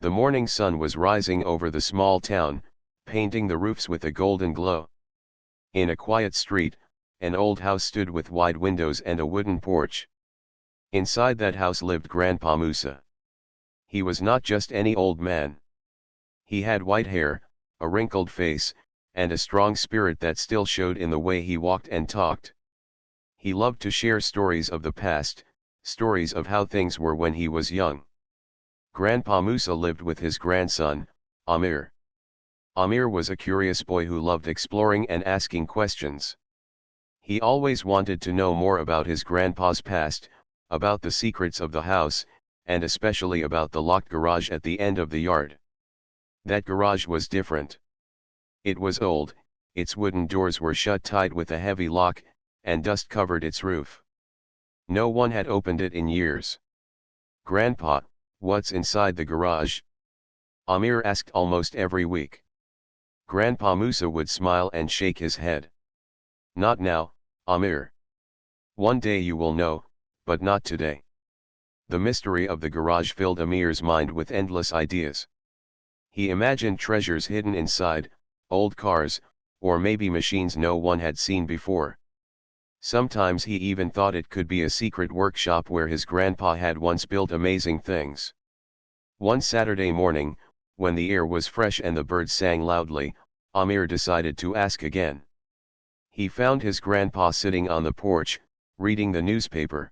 The morning sun was rising over the small town, painting the roofs with a golden glow. In a quiet street, an old house stood with wide windows and a wooden porch. Inside that house lived Grandpa Musa. He was not just any old man. He had white hair, a wrinkled face, and a strong spirit that still showed in the way he walked and talked. He loved to share stories of the past, stories of how things were when he was young. Grandpa Musa lived with his grandson, Amir. Amir was a curious boy who loved exploring and asking questions. He always wanted to know more about his grandpa's past, about the secrets of the house, and especially about the locked garage at the end of the yard. That garage was different. It was old, its wooden doors were shut tight with a heavy lock, and dust covered its roof. No one had opened it in years. "Grandpa, what's inside the garage?" Amir asked almost every week. Grandpa Musa would smile and shake his head. "Not now, Amir. One day you will know, but not today." The mystery of the garage filled Amir's mind with endless ideas. He imagined treasures hidden inside, old cars, or maybe machines no one had seen before. Sometimes he even thought it could be a secret workshop where his grandpa had once built amazing things. One Saturday morning, when the air was fresh and the birds sang loudly, Amir decided to ask again. He found his grandpa sitting on the porch, reading the newspaper.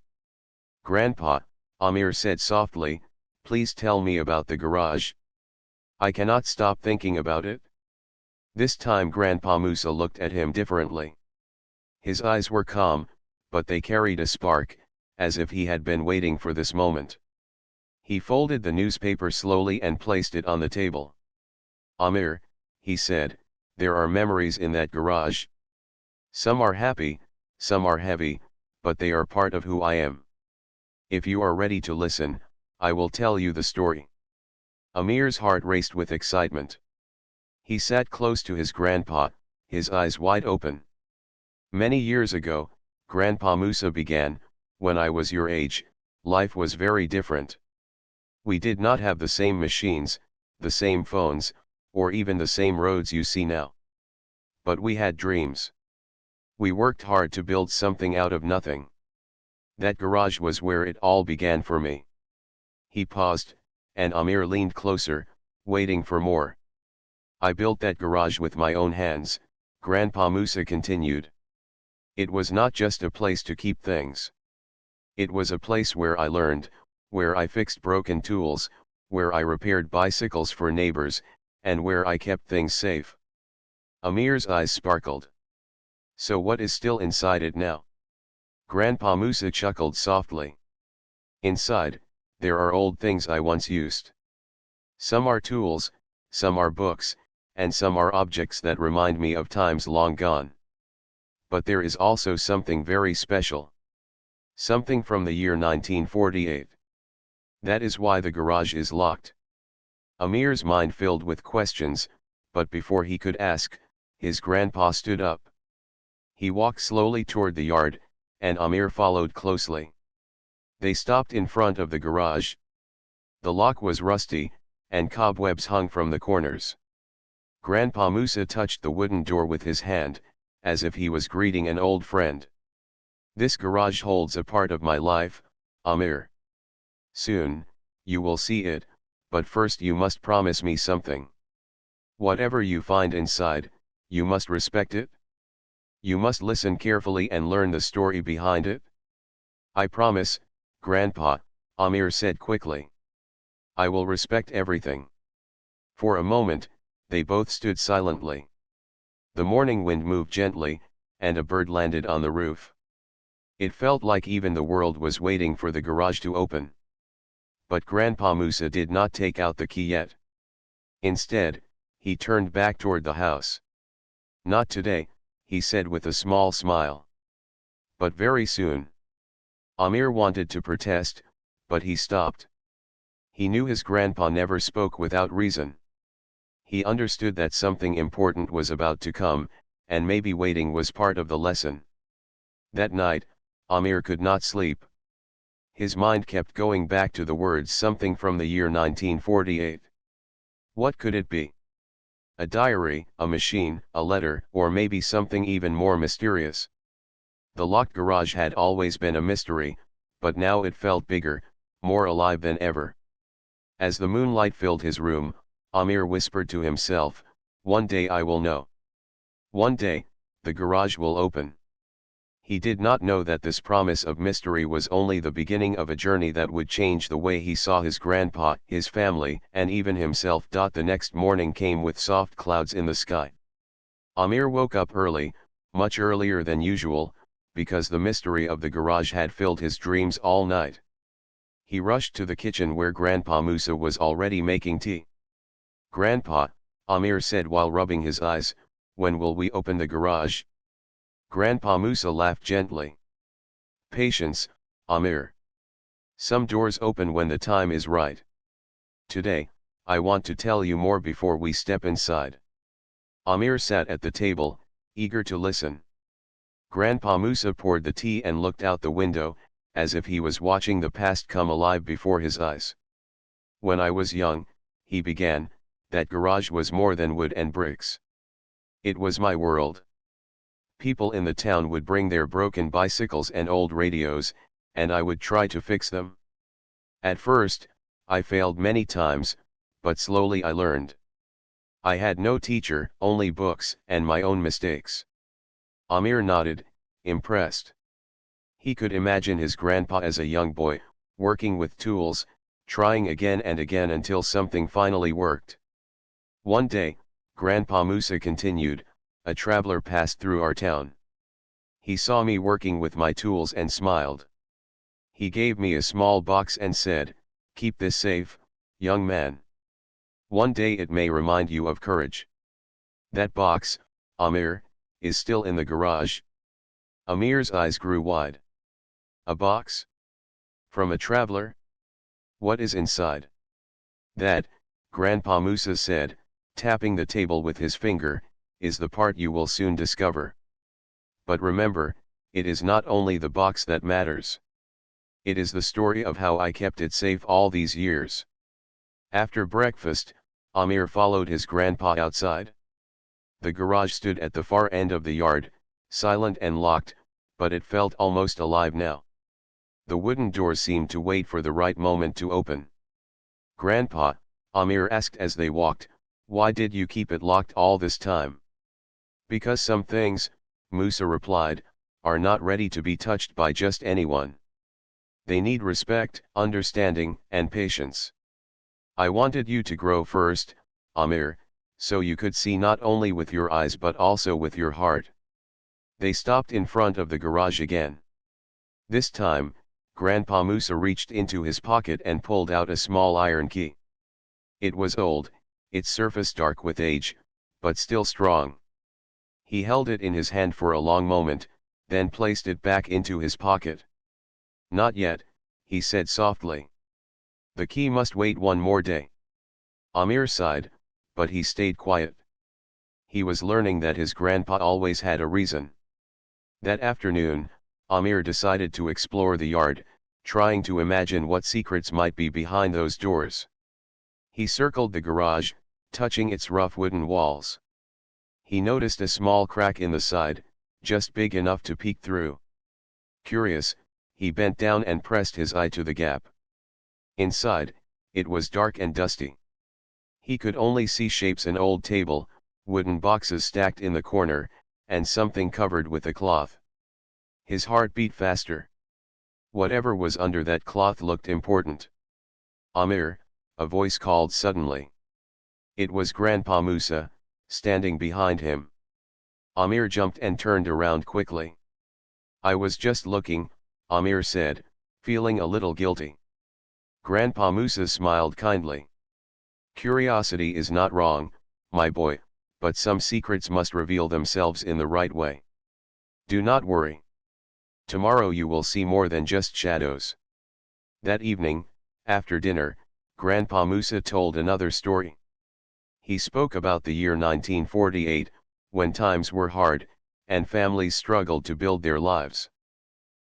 "Grandpa," Amir said softly, "please tell me about the garage. I cannot stop thinking about it." This time Grandpa Musa looked at him differently. His eyes were calm, but they carried a spark, as if he had been waiting for this moment. He folded the newspaper slowly and placed it on the table. "Amir," he said, "there are memories in that garage. Some are happy, some are heavy, but they are part of who I am. If you are ready to listen, I will tell you the story." Amir's heart raced with excitement. He sat close to his grandpa, his eyes wide open. "Many years ago," Grandpa Musa began, "when I was your age, life was very different. We did not have the same machines, the same phones, or even the same roads you see now. But we had dreams. We worked hard to build something out of nothing. That garage was where it all began for me." He paused, and Amir leaned closer, waiting for more. "I built that garage with my own hands," Grandpa Musa continued. "It was not just a place to keep things. It was a place where I learned, where I fixed broken tools, where I repaired bicycles for neighbors, and where I kept things safe." Amir's eyes sparkled. "So what is still inside it now?" Grandpa Musa chuckled softly. "Inside, there are old things I once used. Some are tools, some are books, and some are objects that remind me of times long gone. But there is also something very special. Something from the year 1948. That is why the garage is locked." Amir's mind filled with questions, but before he could ask, his grandpa stood up. He walked slowly toward the yard, and Amir followed closely. They stopped in front of the garage. The lock was rusty, and cobwebs hung from the corners. Grandpa Musa touched the wooden door with his hand, as if he was greeting an old friend. "This garage holds a part of my life, Amir. Soon, you will see it, but first you must promise me something. Whatever you find inside, you must respect it. You must listen carefully and learn the story behind it." "I promise, Grandpa," Amir said quickly. "I will respect everything." For a moment, they both stood silently. The morning wind moved gently, and a bird landed on the roof. It felt like even the world was waiting for the garage to open. But Grandpa Musa did not take out the key yet. Instead, he turned back toward the house. "Not today," he said with a small smile. "But very soon." Amir wanted to protest, but he stopped. He knew his grandpa never spoke without reason. He understood that something important was about to come, and maybe waiting was part of the lesson. That night, Amir could not sleep. His mind kept going back to the words "something from the year 1948." What could it be? A diary, a machine, a letter, or maybe something even more mysterious? The locked garage had always been a mystery, but now it felt bigger, more alive than ever. As the moonlight filled his room, Amir whispered to himself, "One day I will know. One day, the garage will open." He did not know that this promise of mystery was only the beginning of a journey that would change the way he saw his grandpa, his family, and even himself. The next morning came with soft clouds in the sky. Amir woke up early, much earlier than usual, because the mystery of the garage had filled his dreams all night. He rushed to the kitchen where Grandpa Musa was already making tea. "Grandpa," Amir said while rubbing his eyes, "when will we open the garage?" Grandpa Musa laughed gently. "Patience, Amir. Some doors open when the time is right. Today, I want to tell you more before we step inside." Amir sat at the table, eager to listen. Grandpa Musa poured the tea and looked out the window, as if he was watching the past come alive before his eyes. "When I was young," he began, "that garage was more than wood and bricks. It was my world. People in the town would bring their broken bicycles and old radios, and I would try to fix them. At first, I failed many times, but slowly I learned. I had no teacher, only books, and my own mistakes." Amir nodded, impressed. He could imagine his grandpa as a young boy, working with tools, trying again and again until something finally worked. "One day," Grandpa Musa continued, "a traveler passed through our town. He saw me working with my tools and smiled. He gave me a small box and said, 'Keep this safe, young man. One day it may remind you of courage.' That box, Amir, is still in the garage." Amir's eyes grew wide. "A box? From a traveler? What is inside?" "That," Grandpa Musa said, tapping the table with his finger, "is the part you will soon discover. But remember, it is not only the box that matters. It is the story of how I kept it safe all these years." After breakfast, Amir followed his grandpa outside. The garage stood at the far end of the yard, silent and locked, but it felt almost alive now. The wooden door seemed to wait for the right moment to open. "Grandpa," Amir asked as they walked, "why did you keep it locked all this time?" "Because some things," Musa replied, "are not ready to be touched by just anyone. They need respect, understanding, and patience. I wanted you to grow first, Amir, so you could see not only with your eyes but also with your heart." They stopped in front of the garage again. This time, Grandpa Musa reached into his pocket and pulled out a small iron key. It was old, its surface dark with age, but still strong. He held it in his hand for a long moment, then placed it back into his pocket. "Not yet," he said softly. "The key must wait one more day." Amir sighed, but he stayed quiet. He was learning that his grandpa always had a reason. That afternoon, Amir decided to explore the yard, trying to imagine what secrets might be behind those doors. He circled the garage, touching its rough wooden walls. He noticed a small crack in the side, just big enough to peek through. Curious, he bent down and pressed his eye to the gap. Inside, it was dark and dusty. He could only see shapes: an old table, wooden boxes stacked in the corner, and something covered with a cloth. His heart beat faster. Whatever was under that cloth looked important. "Amir," a voice called suddenly. It was Grandpa Musa, standing behind him. Amir jumped and turned around quickly. "I was just looking," Amir said, feeling a little guilty. Grandpa Musa smiled kindly. "Curiosity is not wrong, my boy, but some secrets must reveal themselves in the right way. Do not worry. Tomorrow you will see more than just shadows." That evening, after dinner, Grandpa Musa told another story. He spoke about the year 1948, when times were hard, and families struggled to build their lives.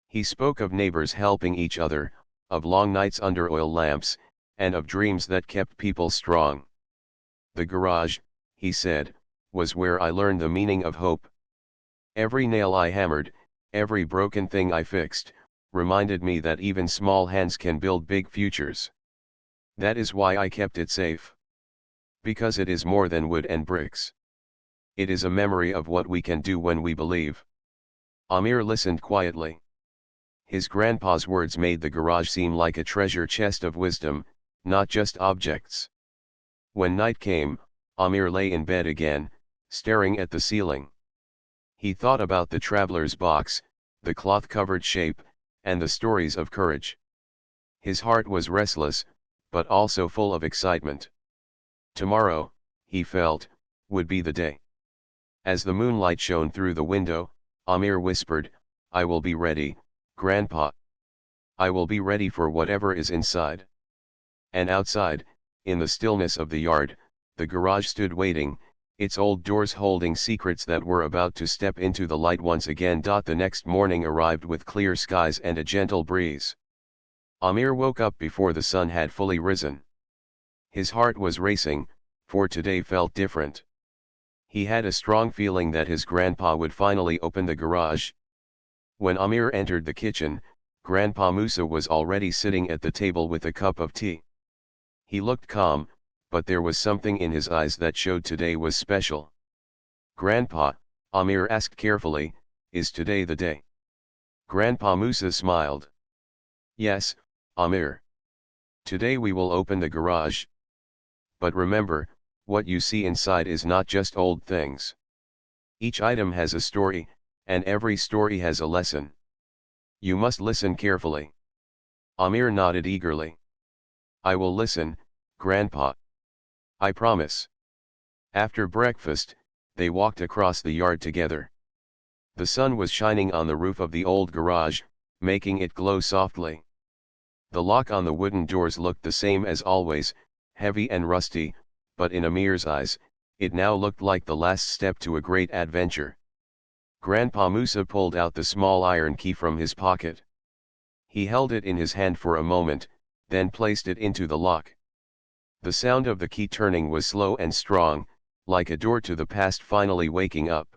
He spoke of neighbors helping each other, of long nights under oil lamps, and of dreams that kept people strong. The garage, he said, was where I learned the meaning of hope. Every nail I hammered, every broken thing I fixed, reminded me that even small hands can build big futures. That is why I kept it safe. Because it is more than wood and bricks. It is a memory of what we can do when we believe. Amir listened quietly. His grandpa's words made the garage seem like a treasure chest of wisdom, not just objects. When night came, Amir lay in bed again, staring at the ceiling. He thought about the traveler's box, the cloth-covered shape, and the stories of courage. His heart was restless, but also full of excitement. Tomorrow, he felt, would be the day. As the moonlight shone through the window, Amir whispered, "I will be ready, Grandpa. I will be ready for whatever is inside." And outside, in the stillness of the yard, the garage stood waiting, its old doors holding secrets that were about to step into the light once again. The next morning arrived with clear skies and a gentle breeze. Amir woke up before the sun had fully risen. His heart was racing, for today felt different. He had a strong feeling that his grandpa would finally open the garage. When Amir entered the kitchen, Grandpa Musa was already sitting at the table with a cup of tea. He looked calm, but there was something in his eyes that showed today was special. "Grandpa," Amir asked carefully, "is today the day?" Grandpa Musa smiled. "Yes, Amir. Today we will open the garage. But remember, what you see inside is not just old things. Each item has a story, and every story has a lesson. You must listen carefully." Amir nodded eagerly. "I will listen, Grandpa. I promise." After breakfast, they walked across the yard together. The sun was shining on the roof of the old garage, making it glow softly. The lock on the wooden doors looked the same as always, heavy and rusty, but in Amir's eyes, it now looked like the last step to a great adventure. Grandpa Musa pulled out the small iron key from his pocket. He held it in his hand for a moment, then placed it into the lock. The sound of the key turning was slow and strong, like a door to the past finally waking up.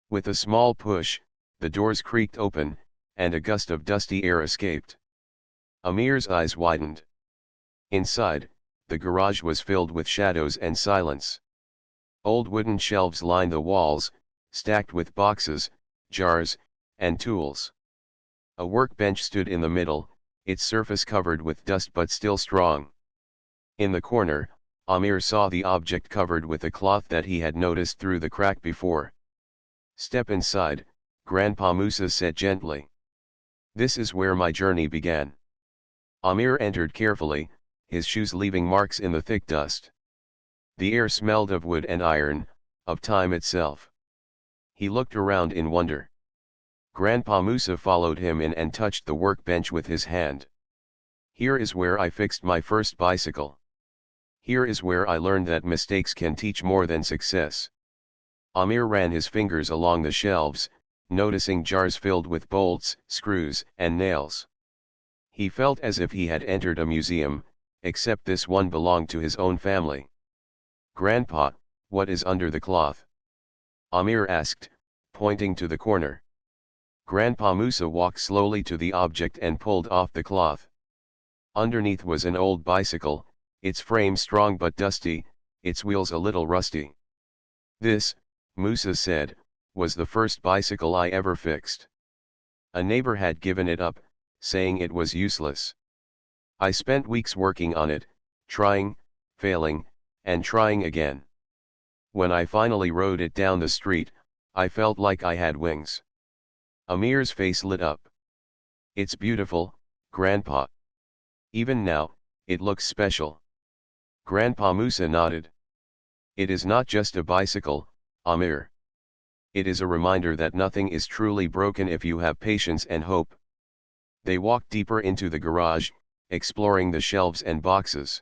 With a small push, the doors creaked open, and a gust of dusty air escaped. Amir's eyes widened. Inside, the garage was filled with shadows and silence. Old wooden shelves lined the walls, stacked with boxes, jars, and tools. A workbench stood in the middle, its surface covered with dust but still strong. In the corner, Amir saw the object covered with a cloth that he had noticed through the crack before. "Step inside," Grandpa Musa said gently. "This is where my journey began." Amir entered carefully, his shoes leaving marks in the thick dust. The air smelled of wood and iron, of time itself. He looked around in wonder. Grandpa Musa followed him in and touched the workbench with his hand. "Here is where I fixed my first bicycle. Here is where I learned that mistakes can teach more than success." Amir ran his fingers along the shelves, noticing jars filled with bolts, screws, and nails. He felt as if he had entered a museum, except this one belonged to his own family. "Grandpa, what is under the cloth?" Amir asked, pointing to the corner. Grandpa Musa walked slowly to the object and pulled off the cloth. Underneath was an old bicycle, its frame strong but dusty, its wheels a little rusty. "This," Musa said, "was the first bicycle I ever fixed. A neighbor had given it up, saying it was useless. I spent weeks working on it, trying, failing, and trying again. When I finally rode it down the street, I felt like I had wings." Amir's face lit up. "It's beautiful, Grandpa. Even now, it looks special." Grandpa Musa nodded. "It is not just a bicycle, Amir. It is a reminder that nothing is truly broken if you have patience and hope." They walked deeper into the garage, exploring the shelves and boxes.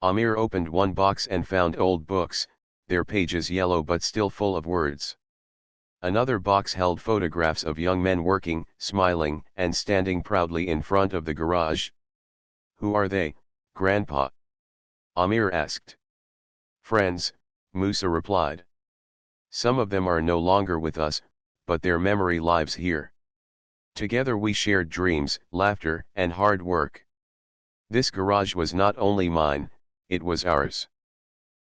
Amir opened one box and found old books, their pages yellow but still full of words. Another box held photographs of young men working, smiling, and standing proudly in front of the garage. "Who are they, Grandpa?" Amir asked. Friends, Musa replied. Some of them are no longer with us, but their memory lives here. Together we shared dreams, laughter, and hard work. This garage was not only mine, it was ours.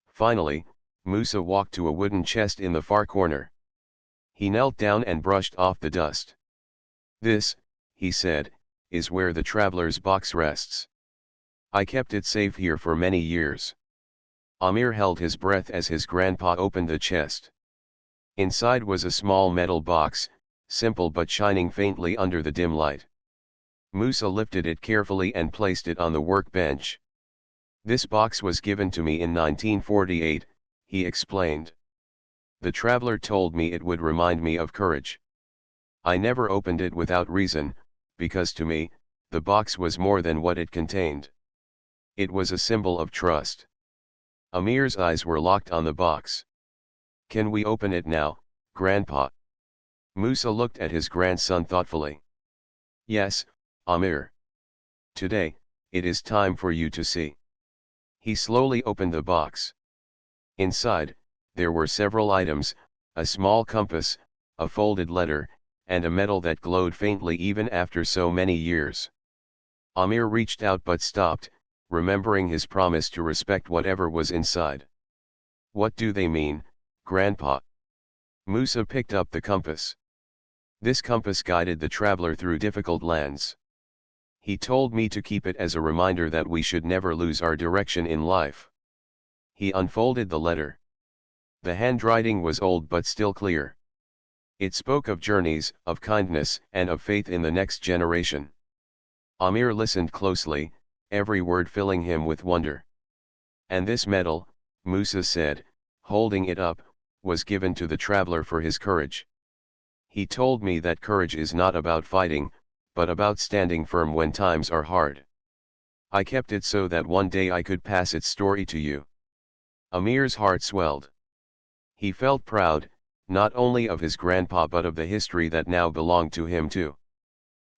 Finally, Musa walked to a wooden chest in the far corner. He knelt down and brushed off the dust. This, he said, is where the traveler's box rests. I kept it safe here for many years. Amir held his breath as his grandpa opened the chest. Inside was a small metal box, simple but shining faintly under the dim light. Musa lifted it carefully and placed it on the workbench. This box was given to me in 1948, he explained. The traveler told me it would remind me of courage. I never opened it without reason, because to me, the box was more than what it contained. It was a symbol of trust. Amir's eyes were locked on the box. Can we open it now, Grandpa? Musa looked at his grandson thoughtfully. Yes, Amir. Today, it is time for you to see. He slowly opened the box. Inside, there were several items, a small compass, a folded letter, and a medal that glowed faintly even after so many years. Amir reached out but stopped, remembering his promise to respect whatever was inside. What do they mean, Grandpa? Musa picked up the compass. This compass guided the traveler through difficult lands. He told me to keep it as a reminder that we should never lose our direction in life. He unfolded the letter. The handwriting was old but still clear. It spoke of journeys, of kindness, and of faith in the next generation. Amir listened closely, every word filling him with wonder. And this medal, Musa said, holding it up, was given to the traveler for his courage. He told me that courage is not about fighting, but about standing firm when times are hard. I kept it so that one day I could pass its story to you. Amir's heart swelled. He felt proud, not only of his grandpa but of the history that now belonged to him too.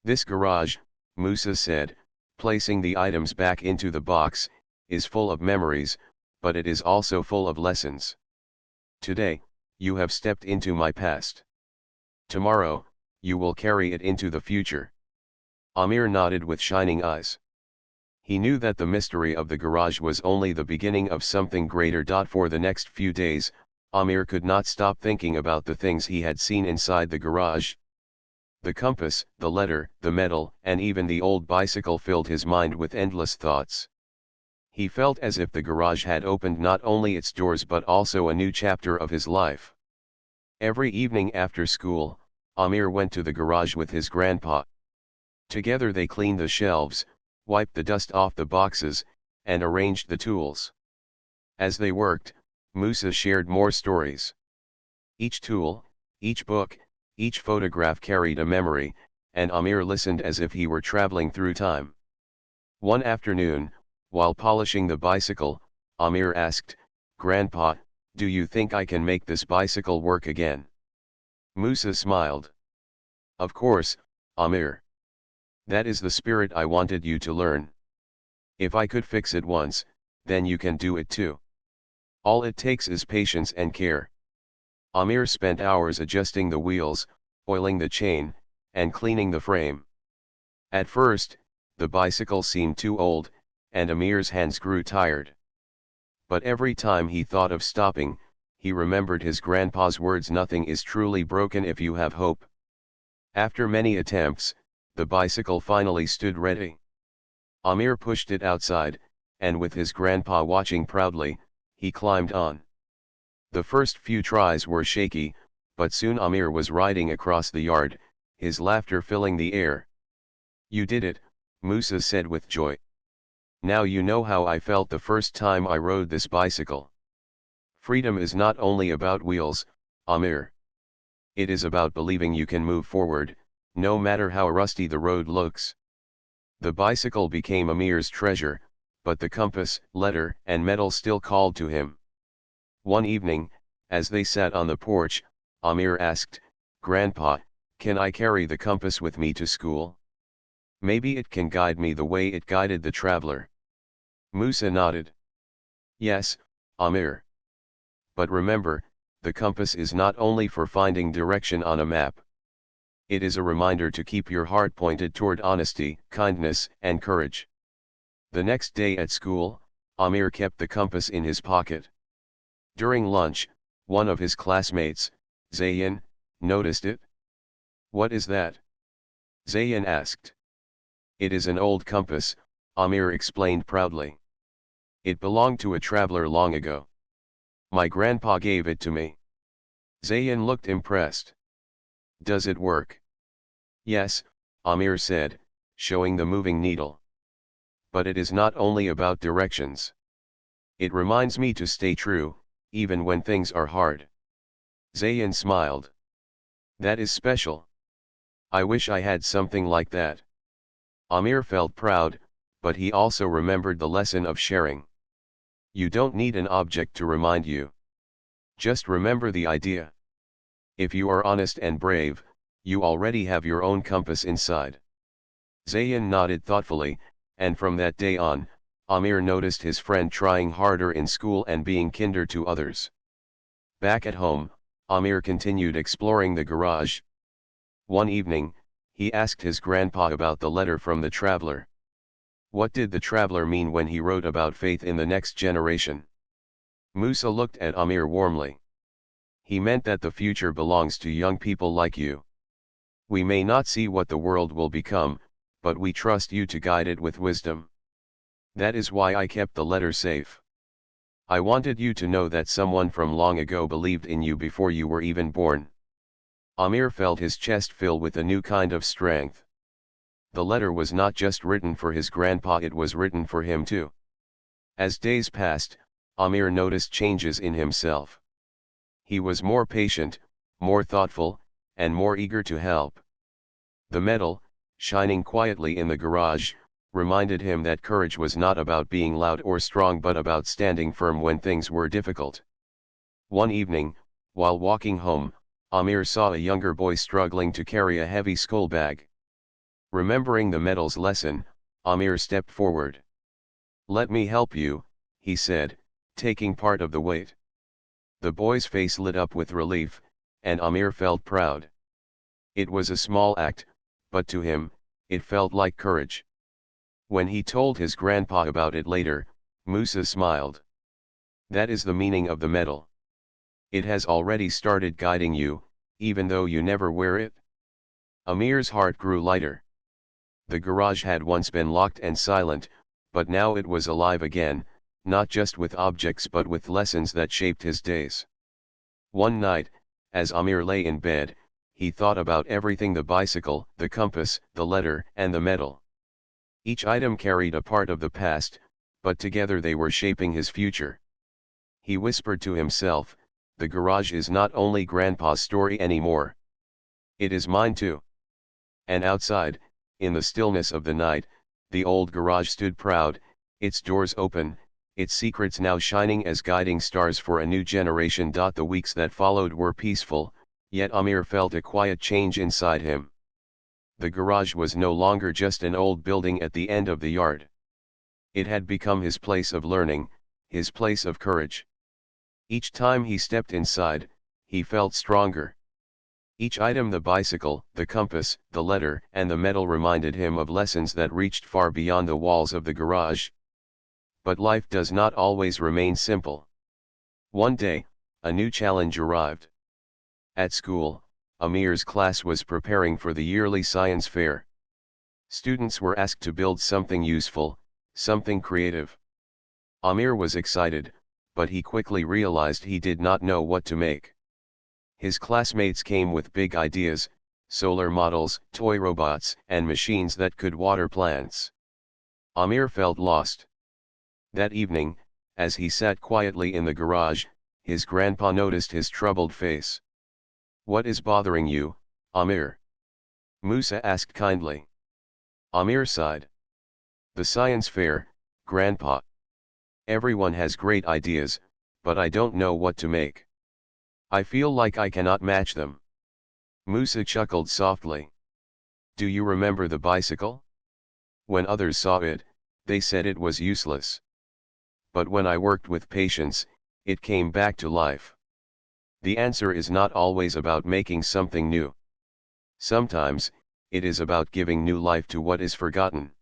This garage, Musa said, placing the items back into the box, is full of memories, but it is also full of lessons. Today, you have stepped into my past. Tomorrow, you will carry it into the future. Amir nodded with shining eyes. He knew that the mystery of the garage was only the beginning of something greater. For the next few days, Amir could not stop thinking about the things he had seen inside the garage. The compass, the letter, the medal, and even the old bicycle filled his mind with endless thoughts. He felt as if the garage had opened not only its doors but also a new chapter of his life. Every evening after school, Amir went to the garage with his grandpa. Together they cleaned the shelves, wiped the dust off the boxes, and arranged the tools. As they worked, Musa shared more stories. Each tool, each book, each photograph carried a memory, and Amir listened as if he were traveling through time. One afternoon, while polishing the bicycle, Amir asked, "Grandpa, do you think I can make this bicycle work again?" Musa smiled. "Of course, Amir. That is the spirit I wanted you to learn. If I could fix it once, then you can do it too. All it takes is patience and care." Amir spent hours adjusting the wheels, oiling the chain, and cleaning the frame. At first, the bicycle seemed too old, and Amir's hands grew tired. But every time he thought of stopping, he remembered his grandpa's words, "Nothing is truly broken if you have hope." After many attempts, the bicycle finally stood ready. Amir pushed it outside, and with his grandpa watching proudly, he climbed on. The first few tries were shaky, but soon Amir was riding across the yard, his laughter filling the air. "You did it," Musa said with joy. "Now you know how I felt the first time I rode this bicycle. Freedom is not only about wheels, Amir. It is about believing you can move forward, no matter how rusty the road looks." The bicycle became Amir's treasure, but the compass, letter, and medal still called to him. One evening, as they sat on the porch, Amir asked, "Grandpa, can I carry the compass with me to school? Maybe it can guide me the way it guided the traveler." Musa nodded. "Yes, Amir. But remember, the compass is not only for finding direction on a map. It is a reminder to keep your heart pointed toward honesty, kindness, and courage. The next day at school, Amir kept the compass in his pocket. During lunch, one of his classmates, Zayn, noticed it. "What is that?" Zayn asked. "It is an old compass," Amir explained proudly. "It belonged to a traveler long ago. My grandpa gave it to me." Zayn looked impressed. "Does it work?" "Yes," Amir said, showing the moving needle. "But it is not only about directions. It reminds me to stay true, even when things are hard." Zayn smiled. "That is special. I wish I had something like that." Amir felt proud, but he also remembered the lesson of sharing. You don't need an object to remind you. Just remember the idea. If you are honest and brave, you already have your own compass inside. Zayn nodded thoughtfully, and from that day on, Amir noticed his friend trying harder in school and being kinder to others. Back at home, Amir continued exploring the garage. One evening, he asked his grandpa about the letter from the traveler. What did the traveler mean when he wrote about faith in the next generation? Musa looked at Amir warmly. "He meant that the future belongs to young people like you. We may not see what the world will become, but we trust you to guide it with wisdom. That is why I kept the letter safe. I wanted you to know that someone from long ago believed in you before you were even born." Amir felt his chest fill with a new kind of strength. The letter was not just written for his grandpa, it was written for him too. As days passed, Amir noticed changes in himself. He was more patient, more thoughtful, and more eager to help. The metal, shining quietly in the garage, reminded him that courage was not about being loud or strong but about standing firm when things were difficult. One evening, while walking home, Amir saw a younger boy struggling to carry a heavy school bag. Remembering the metal's lesson, Amir stepped forward. "Let me help you," he said, taking part of the weight. The boy's face lit up with relief, and Amir felt proud. It was a small act, but to him, it felt like courage. When he told his grandpa about it later, Musa smiled. "That is the meaning of the metal. It has already started guiding you, even though you never wear it." Amir's heart grew lighter. The garage had once been locked and silent, but now it was alive again, not just with objects but with lessons that shaped his days. One night, as Amir lay in bed, he thought about everything: the bicycle, the compass, the letter, and the metal. Each item carried a part of the past, but together they were shaping his future. He whispered to himself, "The garage is not only Grandpa's story anymore. It is mine too." And outside, in the stillness of the night, the old garage stood proud, its doors open, its secrets now shining as guiding stars for a new generation. The weeks that followed were peaceful, yet Amir felt a quiet change inside him. The garage was no longer just an old building at the end of the yard. It had become his place of learning, his place of courage. Each time he stepped inside, he felt stronger. Each item: the bicycle, the compass, the letter, and the metal, reminded him of lessons that reached far beyond the walls of the garage. But life does not always remain simple. One day, a new challenge arrived. At school, Amir's class was preparing for the yearly science fair. Students were asked to build something useful, something creative. Amir was excited, but he quickly realized he did not know what to make. His classmates came with big ideas: solar models, toy robots, and machines that could water plants. Amir felt lost. That evening, as he sat quietly in the garage, his grandpa noticed his troubled face. "What is bothering you, Amir?" Musa asked kindly. Amir sighed. "The science fair, Grandpa. Everyone has great ideas, but I don't know what to make. I feel like I cannot match them." Musa chuckled softly. "Do you remember the bicycle? When others saw it, they said it was useless. But when I worked with patience, It came back to life. The answer is not always about making something new. Sometimes, it is about giving new life to what is forgotten.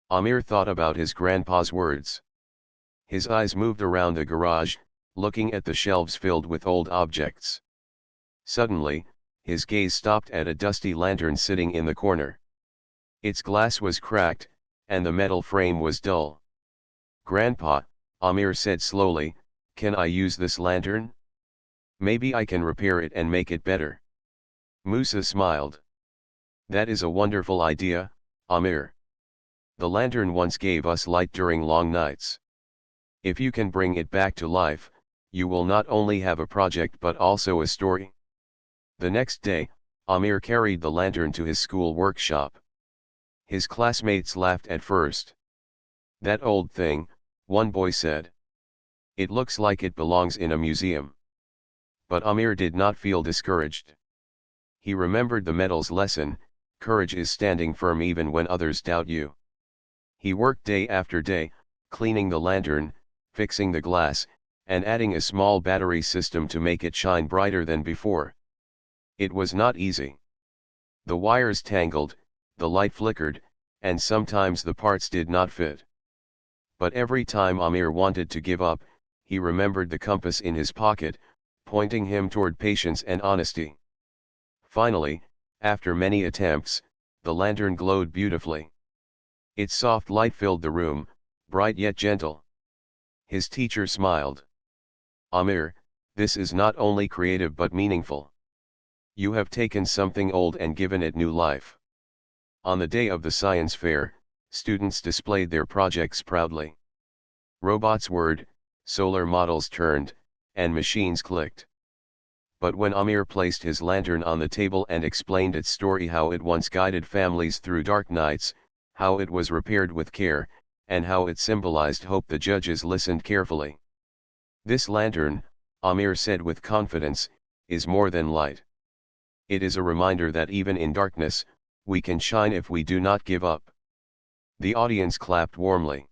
Amir thought about his grandpa's words. His eyes moved around the garage, looking at the shelves filled with old objects. Suddenly, his gaze stopped at a dusty lantern sitting in the corner. Its glass was cracked, and the metal frame was dull. "Grandpa," Amir said slowly, "can I use this lantern? Maybe I can repair it and make it better." Musa smiled. "That is a wonderful idea, Amir. The lantern once gave us light during long nights. If you can bring it back to life, you will not only have a project but also a story." The next day, Amir carried the lantern to his school workshop. His classmates laughed at first. "That old thing," one boy said. "It looks like it belongs in a museum." But Amir did not feel discouraged. He remembered the metal's lesson: courage is standing firm even when others doubt you. He worked day after day, cleaning the lantern, fixing the glass, and adding a small battery system to make it shine brighter than before. It was not easy. The wires tangled, the light flickered, and sometimes the parts did not fit. But every time Amir wanted to give up, he remembered the compass in his pocket, pointing him toward patience and honesty. Finally, after many attempts, the lantern glowed beautifully. Its soft light filled the room, bright yet gentle. His teacher smiled. "Amir, this is not only creative but meaningful. You have taken something old and given it new life." On the day of the science fair, students displayed their projects proudly. Robots whirred, solar models turned, and machines clicked. But when Amir placed his lantern on the table and explained its story, how it once guided families through dark nights, how it was repaired with care, and how it symbolized hope, the judges listened carefully. "This lantern," Amir said with confidence, "is more than light. It is a reminder that even in darkness, we can shine if we do not give up." The audience clapped warmly.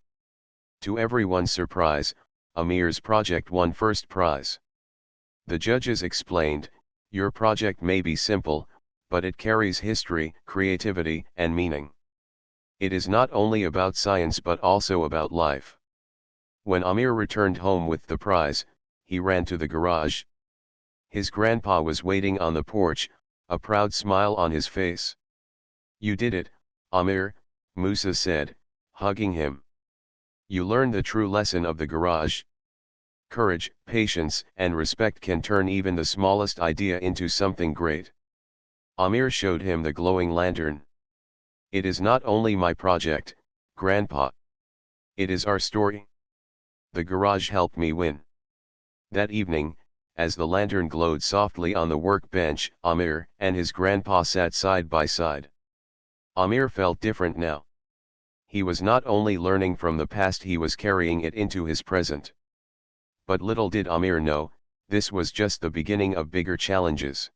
To everyone's surprise, Amir's project won first prize. The judges explained, "Your project may be simple, but it carries history, creativity, and meaning. It is not only about science but also about life." When Amir returned home with the prize, he ran to the garage. His grandpa was waiting on the porch, a proud smile on his face. "You did it, Amir," Musa said, hugging him. "You learned the true lesson of the garage. Courage, patience, and respect can turn even the smallest idea into something great." Amir showed him the glowing lantern. "It is not only my project, Grandpa. It is our story. The garage helped me win." That evening, as the lantern glowed softly on the workbench, Amir and his grandpa sat side by side. Amir felt different now. He was not only learning from the past, he was carrying it into his present. But little did Amir know, this was just the beginning of bigger challenges.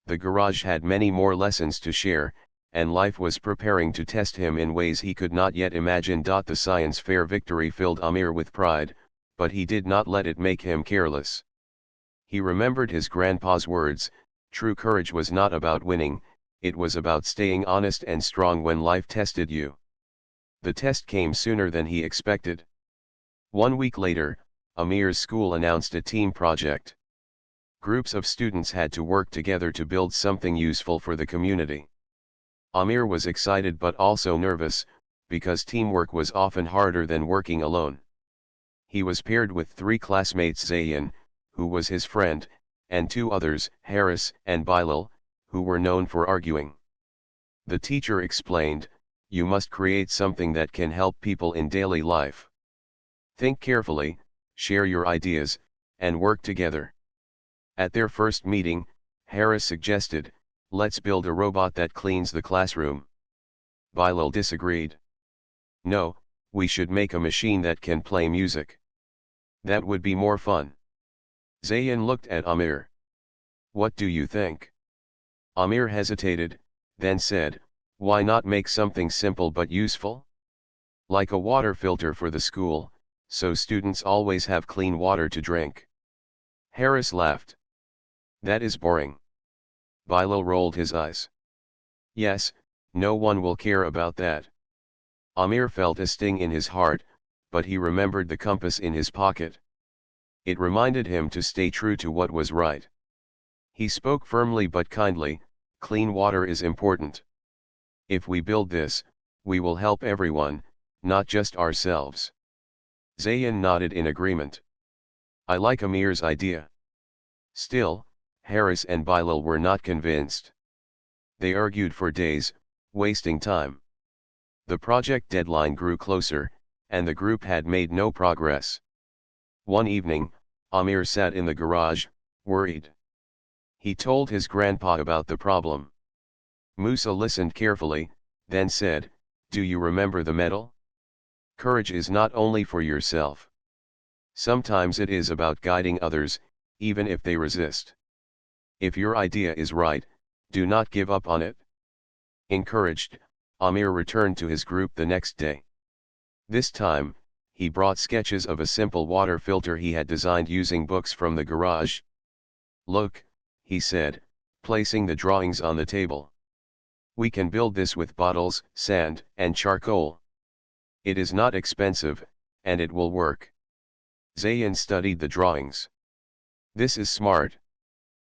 The garage had many more lessons to share, and life was preparing to test him in ways he could not yet imagine. The science fair victory filled Amir with pride, but he did not let it make him careless. He remembered his grandpa's words: true courage was not about winning, it was about staying honest and strong when life tested you. The test came sooner than he expected. 1 week later, Amir's school announced a team project. Groups of students had to work together to build something useful for the community. Amir was excited but also nervous, because teamwork was often harder than working alone. He was paired with 3 classmates: Zayn, who was his friend, and 2 others, Harris and Bilal, who were known for arguing. The teacher explained, "You must create something that can help people in daily life. Think carefully, share your ideas, and work together." At their first meeting, Harris suggested, "Let's build a robot that cleans the classroom." Bilal disagreed. "No, we should make a machine that can play music. That would be more fun." Zayn looked at Amir. "What do you think?" Amir hesitated, then said, "Why not make something simple but useful? Like a water filter for the school, so students always have clean water to drink. Harris laughed. That is boring. Bilal rolled his eyes. Yes, no one will care about that. Amir felt a sting in his heart, but he remembered the compass in his pocket. It reminded him to stay true to what was right. He spoke firmly but kindly, clean water is important. If we build this, we will help everyone, not just ourselves. Zayn nodded in agreement. I like Amir's idea. Still, Harris and Bilal were not convinced. They argued for days, wasting time. The project deadline grew closer, and the group had made no progress. One evening, Amir sat in the garage, worried. He told his grandpa about the problem. Musa listened carefully, then said, Do you remember the medal? Courage is not only for yourself. Sometimes it is about guiding others, even if they resist. If your idea is right, do not give up on it. Encouraged, Amir returned to his group the next day. This time, he brought sketches of a simple water filter he had designed using books from the garage. Look, he said, placing the drawings on the table. We can build this with bottles, sand, and charcoal. It is not expensive, and it will work. Zayn studied the drawings. This is smart.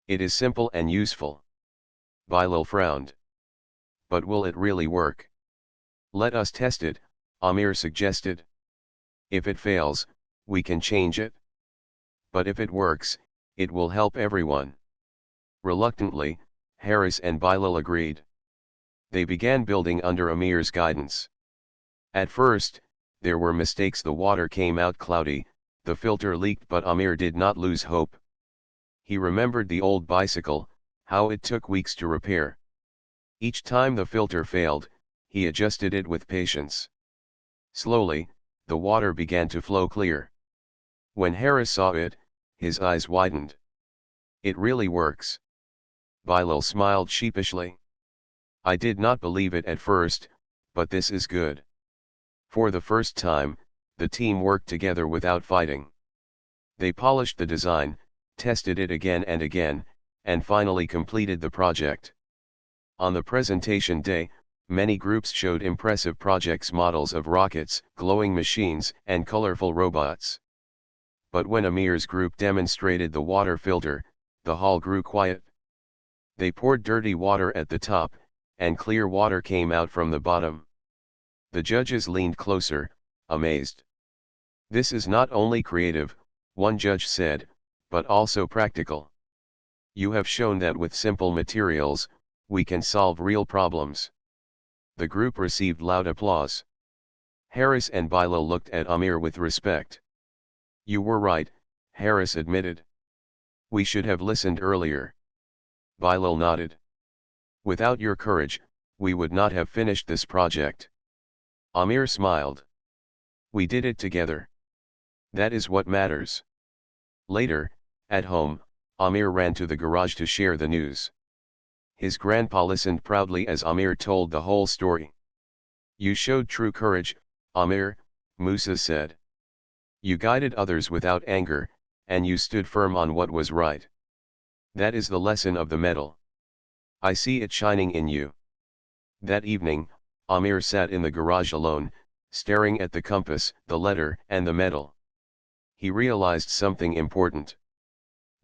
It is simple and useful. Bilal frowned. But will it really work? Let us test it, Amir suggested. If it fails, we can change it. But if it works, it will help everyone. Reluctantly, Harris and Bilal agreed. They began building under Amir's guidance. At first, there were mistakes. The water came out cloudy, the filter leaked, but Amir did not lose hope. He remembered the old bicycle, how it took weeks to repair. Each time the filter failed, he adjusted it with patience. Slowly, the water began to flow clear. When Harris saw it, his eyes widened. It really works. Bilal smiled sheepishly. I did not believe it at first, but this is good. For the first time, the team worked together without fighting. They polished the design, tested it again and again, and finally completed the project. On the presentation day, many groups showed impressive projects, models of rockets, glowing machines, and colorful robots. But when Amir's group demonstrated the water filter, the hall grew quiet. They poured dirty water at the top, and clear water came out from the bottom. The judges leaned closer, amazed. This is not only creative, one judge said, but also practical. You have shown that with simple materials, we can solve real problems. The group received loud applause. Harris and Bilal looked at Amir with respect. You were right, Harris admitted. We should have listened earlier. Bilal nodded. Without your courage, we would not have finished this project. Amir smiled. We did it together. That is what matters. Later, at home, Amir ran to the garage to share the news. His grandpa listened proudly as Amir told the whole story. You showed true courage, Amir, Musa said. You guided others without anger, and you stood firm on what was right. That is the lesson of the medal. I see it shining in you. That evening, Amir sat in the garage alone, staring at the compass, the letter, and the medal. He realized something important.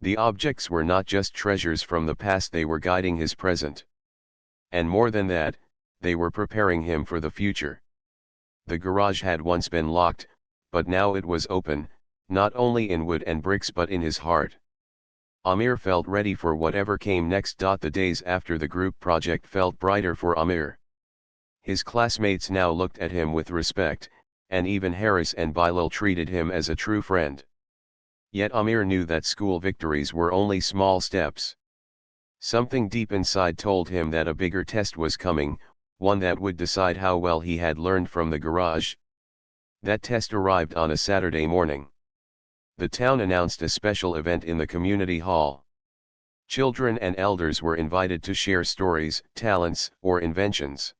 The objects were not just treasures from the past, they were guiding his present. And more than that, they were preparing him for the future. The garage had once been locked, but now it was open, not only in wood and bricks but in his heart. Amir felt ready for whatever came next. The days after the group project felt brighter for Amir. His classmates now looked at him with respect, and even Harris and Bilal treated him as a true friend. Yet Amir knew that school victories were only small steps. Something deep inside told him that a bigger test was coming, one that would decide how well he had learned from the garage. That test arrived on a Saturday morning. The town announced a special event in the community hall. Children and elders were invited to share stories, talents, or inventions.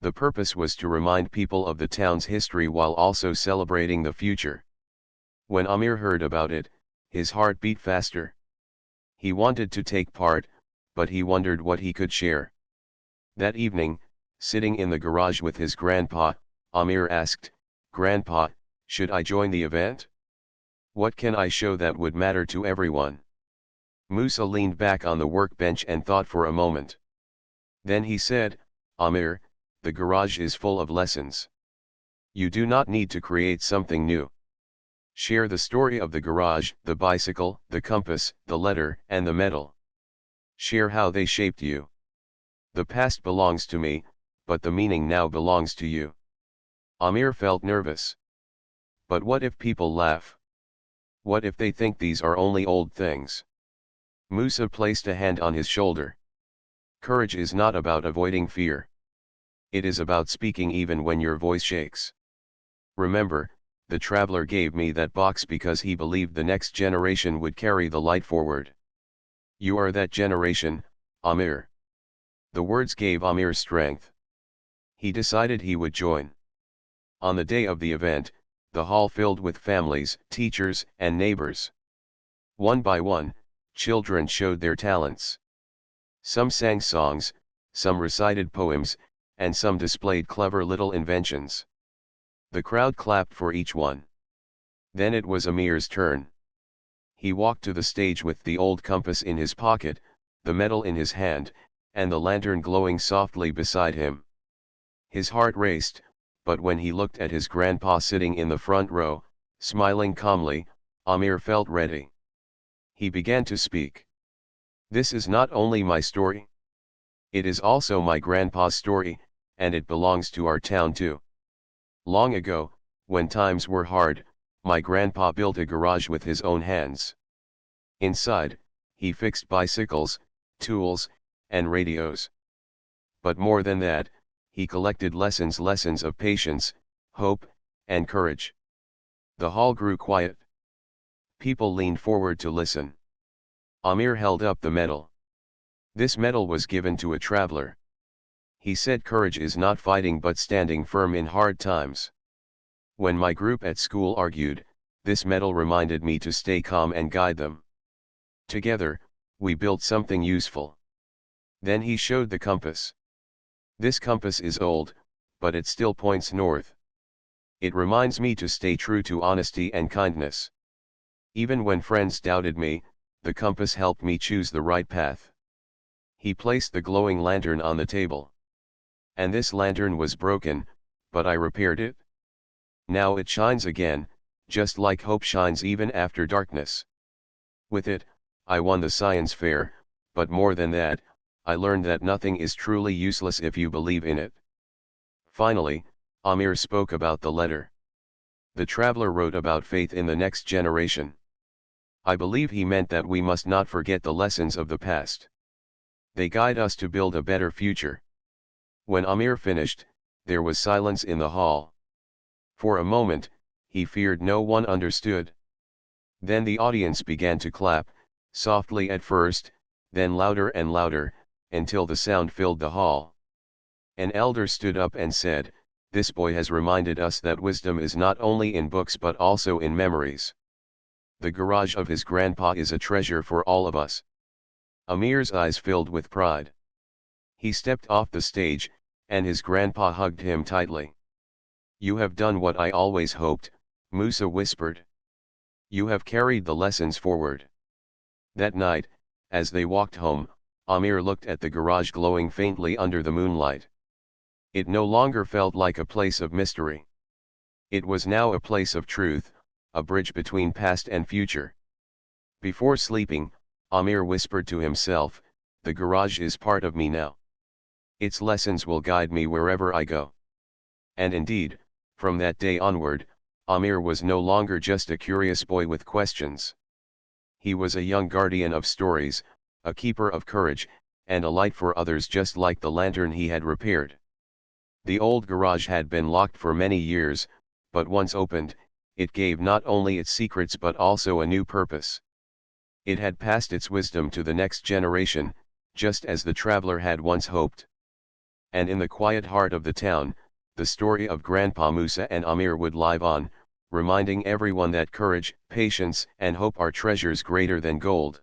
The purpose was to remind people of the town's history while also celebrating the future. When Amir heard about it, his heart beat faster. He wanted to take part, but he wondered what he could share. That evening, sitting in the garage with his grandpa, Amir asked, "Grandpa, should I join the event? What can I show that would matter to everyone?" Musa leaned back on the workbench and thought for a moment. Then he said, "Amir, the garage is full of lessons. You do not need to create something new. Share the story of the garage, the bicycle, the compass, the letter, and the medal. Share how they shaped you. The past belongs to me, but the meaning now belongs to you." Amir felt nervous. But what if people laugh? What if they think these are only old things? Musa placed a hand on his shoulder. Courage is not about avoiding fear. It is about speaking even when your voice shakes. Remember, the traveler gave me that box because he believed the next generation would carry the light forward. You are that generation, Amir. The words gave Amir strength. He decided he would join. On the day of the event, the hall filled with families, teachers, and neighbors. One by one, children showed their talents. Some sang songs, some recited poems, and some displayed clever little inventions. The crowd clapped for each one. Then it was Amir's turn. He walked to the stage with the old compass in his pocket, the medal in his hand, and the lantern glowing softly beside him. His heart raced, but when he looked at his grandpa sitting in the front row, smiling calmly, Amir felt ready. He began to speak. "This is not only my story. It is also my grandpa's story, and it belongs to our town too. Long ago, when times were hard, my grandpa built a garage with his own hands. Inside, he fixed bicycles, tools, and radios. But more than that, he collected lessons of patience, hope, and courage." The hall grew quiet. People leaned forward to listen. Amir held up the medal. This medal was given to a traveler. He said, "Courage is not fighting but standing firm in hard times. When my group at school argued, this medal reminded me to stay calm and guide them. Together, we built something useful." Then he showed the compass. "This compass is old, but it still points north. It reminds me to stay true to honesty and kindness. Even when friends doubted me, the compass helped me choose the right path." He placed the glowing lantern on the table. "And this lantern was broken, but I repaired it. Now it shines again, just like hope shines even after darkness. With it, I won the science fair, but more than that, I learned that nothing is truly useless if you believe in it." Finally, Amir spoke about the letter. The traveler wrote about faith in the next generation. I believe he meant that we must not forget the lessons of the past. They guide us to build a better future. When Amir finished, there was silence in the hall. For a moment, he feared no one understood. Then the audience began to clap, softly at first, then louder and louder, until the sound filled the hall. An elder stood up and said, "This boy has reminded us that wisdom is not only in books but also in memories. The garage of his grandpa is a treasure for all of us." Amir's eyes filled with pride. He stepped off the stage, and his grandpa hugged him tightly. "You have done what I always hoped," Musa whispered. "You have carried the lessons forward." That night, as they walked home, Amir looked at the garage glowing faintly under the moonlight. It no longer felt like a place of mystery. It was now a place of truth, a bridge between past and future. Before sleeping, Amir whispered to himself, "The garage is part of me now. Its lessons will guide me wherever I go." And indeed, from that day onward, Amir was no longer just a curious boy with questions. He was a young guardian of stories, a keeper of courage, and a light for others, just like the lantern he had repaired. The old garage had been locked for many years, but once opened, it gave not only its secrets but also a new purpose. It had passed its wisdom to the next generation, just as the traveler had once hoped. And in the quiet heart of the town, the story of Grandpa Musa and Amir would live on, reminding everyone that courage, patience, and hope are treasures greater than gold.